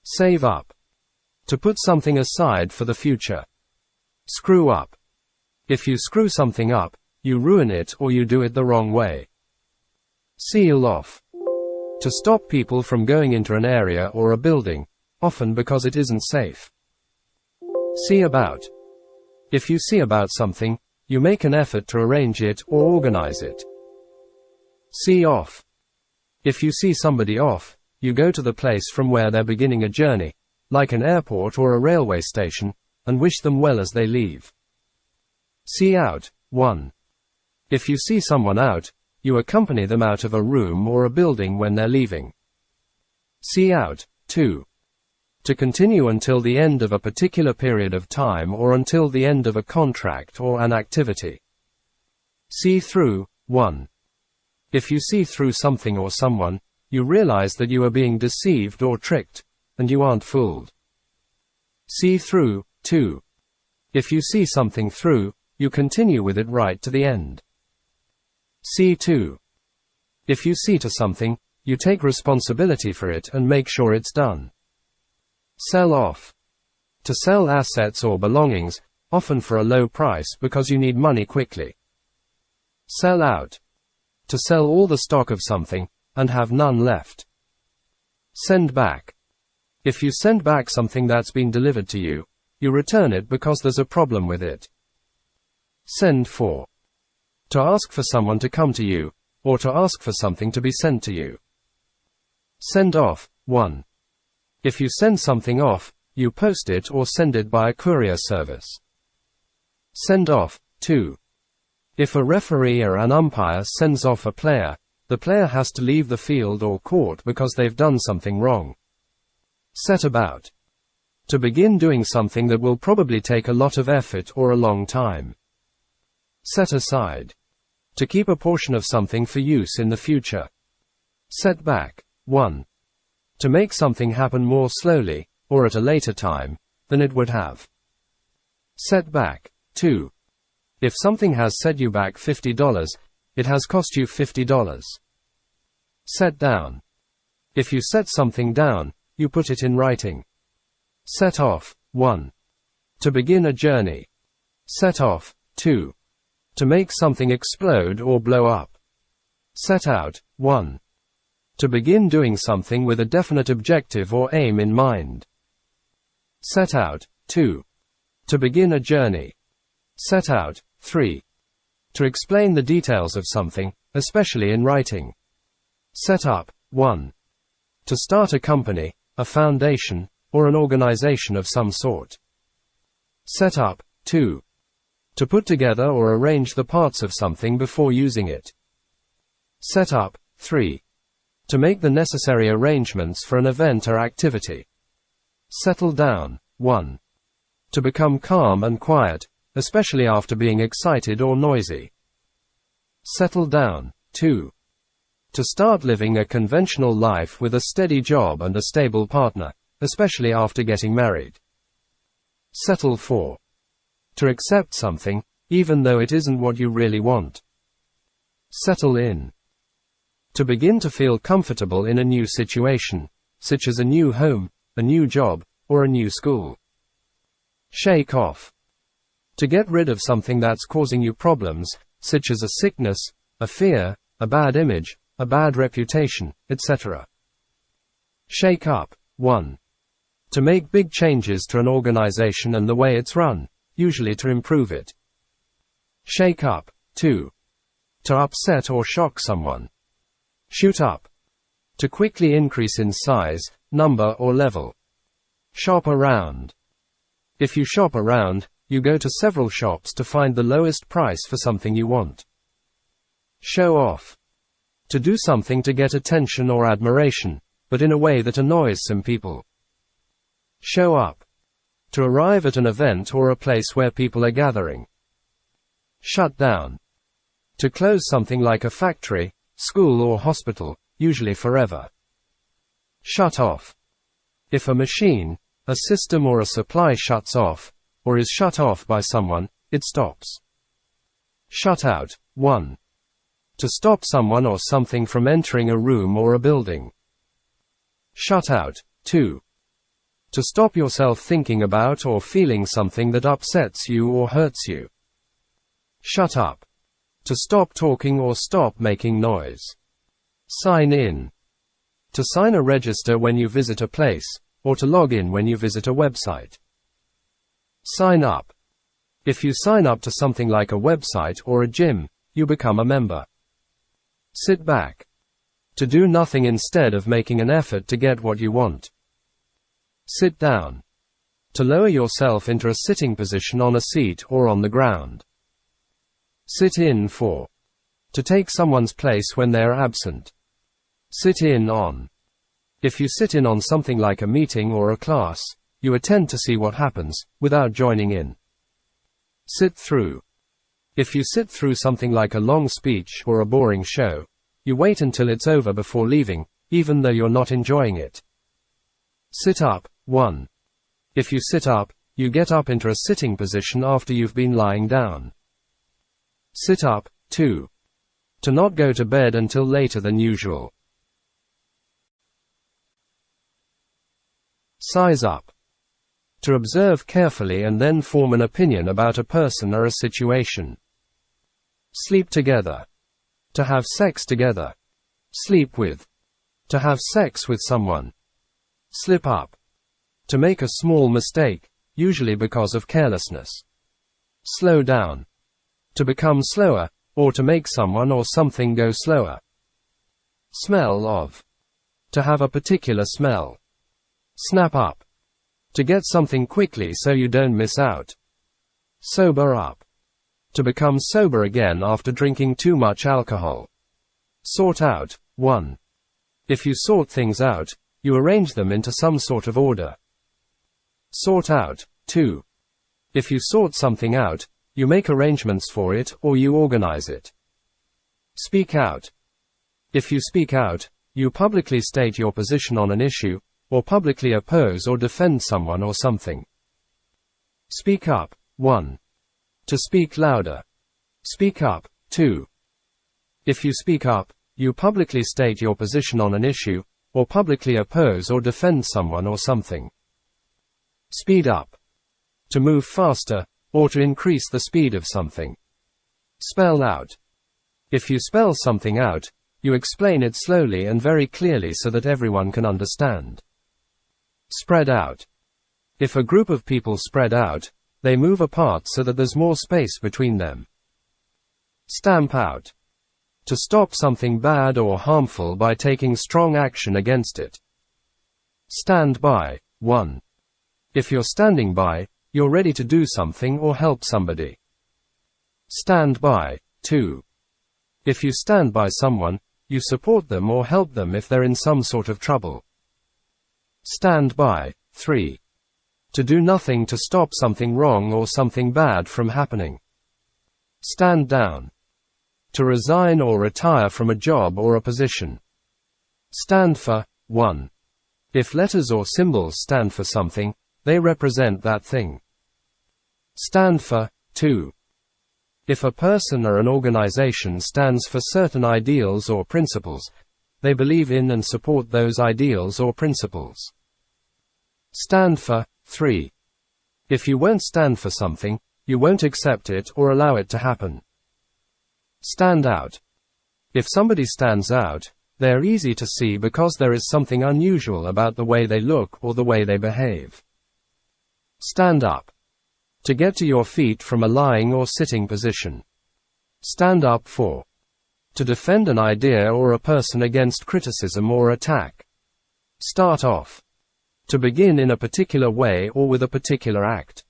Save up. To put something aside for the future. Screw up. If you screw something up, you ruin it or you do it the wrong way. Seal off. To stop people from going into an area or a building, often because it isn't safe. See about. If you see about something, you make an effort to arrange it or organize it. See off. If you see somebody off, you go to the place from where they're beginning a journey, like an airport or a railway station, and wish them well as they leave. See out. 1. If you see someone out, you accompany them out of a room or a building when they're leaving. See out. 2. To continue until the end of a particular period of time or until the end of a contract or an activity. See through. 1. If you see through something or someone, you realize that you are being deceived or tricked, and you aren't fooled. See through. 2. If you see something through, you continue with it right to the end. See to. If you see to something, you take responsibility for it and make sure it's done. Sell off. To sell assets or belongings, often for a low price because you need money quickly. Sell out. To sell all the stock of something, and have none left. Send back. If you send back something that's been delivered to you, you return it because there's a problem with it. Send for. To ask for someone to come to you, or to ask for something to be sent to you. Send off. 1. If you send something off, you post it or send it by a courier service. Send off. 2. If a referee or an umpire sends off a player, the player has to leave the field or court because they've done something wrong. Set about. To begin doing something that will probably take a lot of effort or a long time. Set aside. To keep a portion of something for use in the future. Set back. 1. To make something happen more slowly, or at a later time, than it would have. Set back. 2. If something has set you back $50, it has cost you $50. Set down. If you set something down, you put it in writing. Set off. 1. To begin a journey. Set off. 2. To make something explode or blow up. Set out. 1. To begin doing something with a definite objective or aim in mind. Set out. 2. To begin a journey. Set out. 3. To explain the details of something, especially in writing. Set up. 1. To start a company, a foundation, or an organization of some sort. Set up. 2. To put together or arrange the parts of something before using it. Set up. 3. To make the necessary arrangements for an event or activity. Settle down. 1. To become calm and quiet, especially after being excited or noisy. Settle down. 2. To start living a conventional life with a steady job and a stable partner, especially after getting married. Settle for. To accept something, even though it isn't what you really want. Settle in. To begin to feel comfortable in a new situation, such as a new home, a new job, or a new school. Shake off. To get rid of something that's causing you problems, such as a sickness, a fear, a bad image, a bad reputation, etc. Shake up. 1. To make big changes to an organization and the way it's run, usually to improve it. Shake up. 2. To upset or shock someone. Shoot up. To quickly increase in size, number or level. Shop around. If you shop around, you go to several shops to find the lowest price for something you want. Show off. To do something to get attention or admiration, but in a way that annoys some people. Show up. To arrive at an event or a place where people are gathering. Shut down. To close something like a factory, school or hospital, usually forever. Shut off. If a machine, a system or a supply shuts off, or is shut off by someone, it stops. Shut out. 1. To stop someone or something from entering a room or a building. Shut out. 2. To stop yourself thinking about or feeling something that upsets you or hurts you. Shut up. To stop talking or stop making noise. Sign in. To sign a register when you visit a place, or to log in when you visit a website. Sign up. If you sign up to something like a website or a gym, you become a member. Sit back. To do nothing instead of making an effort to get what you want. Sit down. To lower yourself into a sitting position on a seat or on the ground. Sit in for. To take someone's place when they are absent. Sit in on. If you sit in on something like a meeting or a class, you attend to see what happens, without joining in. Sit through. If you sit through something like a long speech or a boring show, you wait until it's over before leaving, even though you're not enjoying it. Sit up. 1. If you sit up, you get up into a sitting position after you've been lying down. Sit up. 2. To not go to bed until later than usual. Size up. To observe carefully and then form an opinion about a person or a situation. Sleep together. To have sex together. Sleep with. To have sex with someone. Slip up. To make a small mistake, usually because of carelessness. Slow down. To become slower, or to make someone or something go slower. Smell of. To have a particular smell. Snap up. To get something quickly so you don't miss out. Sober up. To become sober again after drinking too much alcohol. Sort out. 1. If you sort things out, you arrange them into some sort of order. Sort out. 2. If you sort something out, you make arrangements for it or you organize it. Speak out. If you speak out, you publicly state your position on an issue, or publicly oppose or defend someone or something. Speak up. 1. To speak louder. Speak up. 2. If you speak up, you publicly state your position on an issue, or publicly oppose or defend someone or something. Speed up. To move faster, or to increase the speed of something. Spell out. If you spell something out, you explain it slowly and very clearly so that everyone can understand. Spread out. If a group of people spread out, they move apart so that there's more space between them. Stamp out. To stop something bad or harmful by taking strong action against it. Stand by. 1. If you're standing by, you're ready to do something or help somebody. Stand by. 2. If you stand by someone, you support them or help them if they're in some sort of trouble. Stand by. 3. To do nothing to stop something wrong or something bad from happening. Stand down. To resign or retire from a job or a position. Stand for. 1. If letters or symbols stand for something, they represent that thing. Stand for. 2. If a person or an organization stands for certain ideals or principles, they believe in and support those ideals or principles. Stand for. 3. If you won't stand for something, you won't accept it or allow it to happen. Stand out. If somebody stands out, they are easy to see because there is something unusual about the way they look or the way they behave. Stand up. To get to your feet from a lying or sitting position. Stand up for. To defend an idea or a person against criticism or attack. Start off. To begin in a particular way or with a particular act.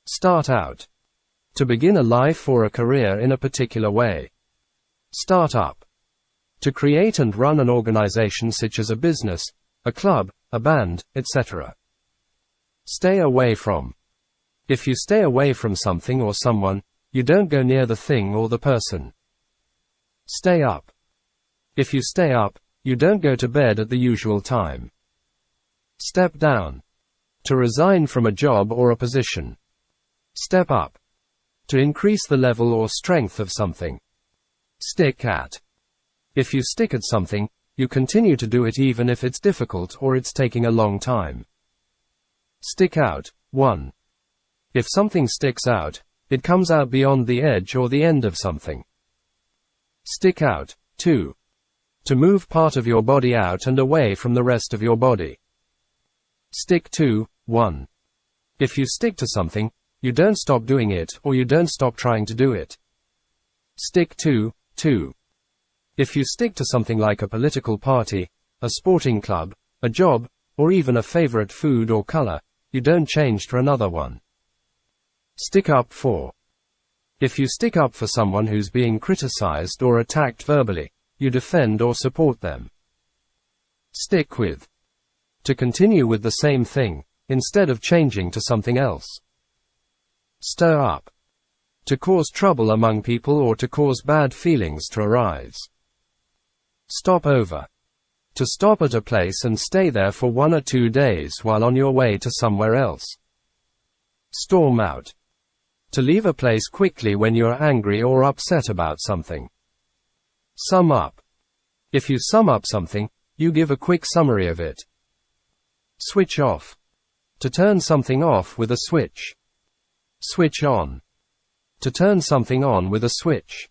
Start out. To begin a life or a career in a particular way. Start up. To create and run an organization such as a business, a club, a band, etc. Stay away from. If you stay away from something or someone, you don't go near the thing or the person. Stay up. If you stay up, you don't go to bed at the usual time. Step down. To resign from a job or a position. Step up. To increase the level or strength of something. Stick at. If you stick at something, you continue to do it even if it's difficult or it's taking a long time. Stick out. 1. If something sticks out, it comes out beyond the edge or the end of something. Stick out. 2. To move part of your body out and away from the rest of your body. Stick to. 1. If you stick to something, you don't stop doing it or you don't stop trying to do it. Stick to. 2. If you stick to something like a political party, a sporting club, a job, or even a favorite food or color, you don't change to another one. Stick up for. If you stick up for someone who's being criticized or attacked verbally, you defend or support them. Stick with. To continue with the same thing, instead of changing to something else. Stir up. To cause trouble among people or to cause bad feelings to arise. Stop over. To stop at a place and stay there for 1 or 2 days while on your way to somewhere else. Storm out. To leave a place quickly when you're angry or upset about something. Sum up. If you sum up something, you give a quick summary of it. Switch off. To turn something off with a switch. Switch on. To turn something on with a switch.